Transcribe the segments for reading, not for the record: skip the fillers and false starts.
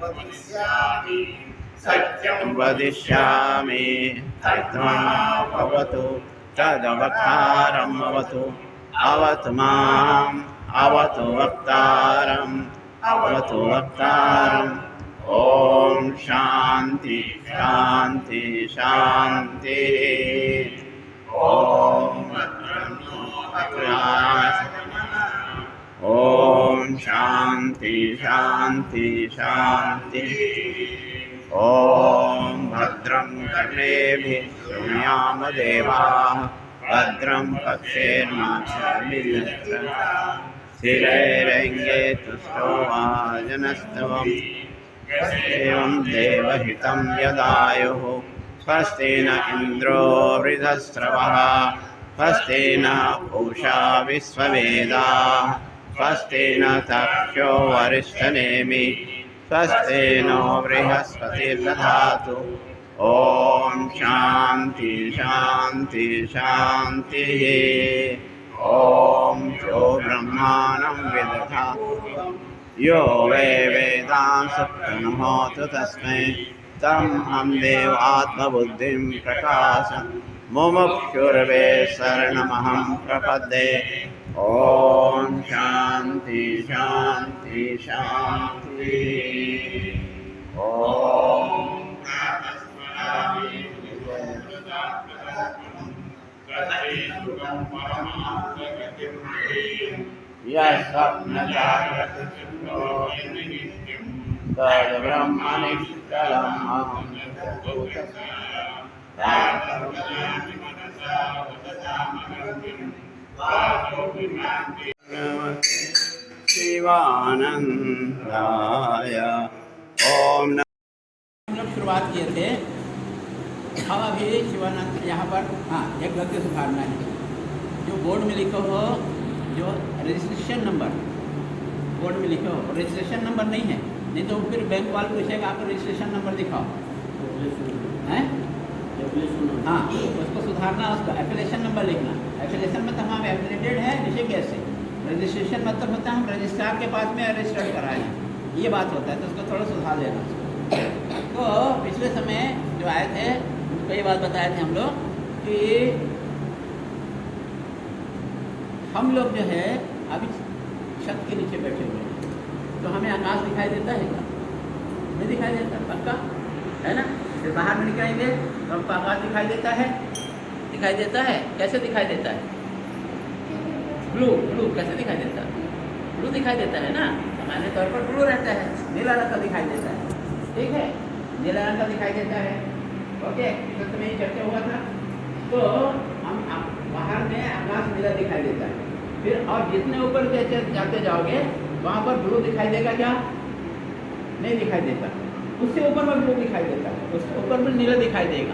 वदिष्यामि सत्यं वदिष्यामि भवतु तदवक्तारम् अवतु अवतु माम् अवतु वक्तारम् अवतु वक्तारम् ॐ शान्ति शान्ति शान्ति ॐ शान्ति शान्ति शान्ति ॐ भद्रं कर्णेभिः शृणुयाम देवाः भद्रं पक्षेर्माक्षभिर्यजत्राः स्थिरैरङ्गे तुष्टोवाजनस्तवम् एवं देवहितं यदायुः स्वस्ति न इन्द्रो वृधस्रवः स्वस्ति न पूषा विश्ववेदाः स्वस्ति न तक्षो वरिष्ठनेमि स्वस्ति नो बृहस्पतिर्दधातु ॐ शान्ति शान्ति शान्तिः ॐ यो ब्रह्माणं विदधातु यो वै वेदांसः प्रणमोतु तस्मै तं हम देवात्मबुद्धिं प्रकाश मुमुक्षुर्वे शरणमहं प्रपद्ये ॐ शान्ति शान्ति शान्ति ॐ शिवानंदाय ओम। हम लोग शुरुआत किए थे। हम अभी शिवानंद यहाँ पर एक गलती सुधारना है। जो बोर्ड में लिखो हो, जो रजिस्ट्रेशन नंबर बोर्ड में लिखो हो, रजिस्ट्रेशन नंबर नहीं है, नहीं तो फिर बैंक वाला पूछेगा आपको रजिस्ट्रेशन नंबर दिखाओ, हैं? हाँ, उसको सुधारना, उसको एप्लीकेशन नंबर लिखना। एप्लीकेशन मतलब हम एफिलेटेड है ऋषिकेश से, रजिस्ट्रेशन मतलब होता है हम रजिस्ट्रार के पास में रजिस्टर्ड कराए हैं, ये बात होता है। तो उसको थोड़ा सुधार लेना। तो पिछले समय जो आए थे उनको ये बात बताए थे हम लोग कि हम लोग जो है अभी छत के नीचे बैठे हुए हैं, तो हमें आकाश दिखाई देता है क्या? नहीं दिखाई देता, पक्का है ना? फिर बाहर में निकलेंगे तो हमको आकाश दिखाई देता है। दिखाई देता है, कैसे दिखाई देता है? ब्लू ब्लू कैसे दिखाई देता है? ब्लू दिखाई देता है ना, सामान्य तौर पर ब्लू रहता है, नीला रंग का दिखाई देता है। ठीक है, नीला रंग का दिखाई देता है। ओके, पिछले समय चर्चा हुआ था। तो हम बाहर में आकाश नीला दिखाई देता है। फिर और जितने ऊपर जाते जाओगे वहाँ पर ब्लू दिखाई देगा क्या? नहीं दिखाई देता। उससे ऊपर में ब्लू दिखाई देता है, उससे ऊपर में नीला दिखाई देगा।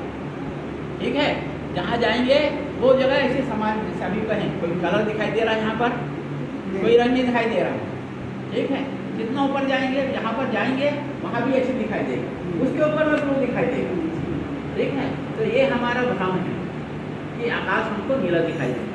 ठीक है, जहाँ जाएंगे वो जगह ऐसे समान सभी कहें, कोई कलर दिखाई दे रहा है यहाँ पर, कोई रंग नहीं दिखाई दे रहा है। ठीक है, जितना ऊपर जाएंगे, जहाँ पर जाएंगे वहाँ भी ऐसे दिखाई देगा, उसके ऊपर में ब्लू दिखाई देगा। ठीक है, तो ये हमारा भ्रम है कि आकाश हमको नीला दिखाई देता है।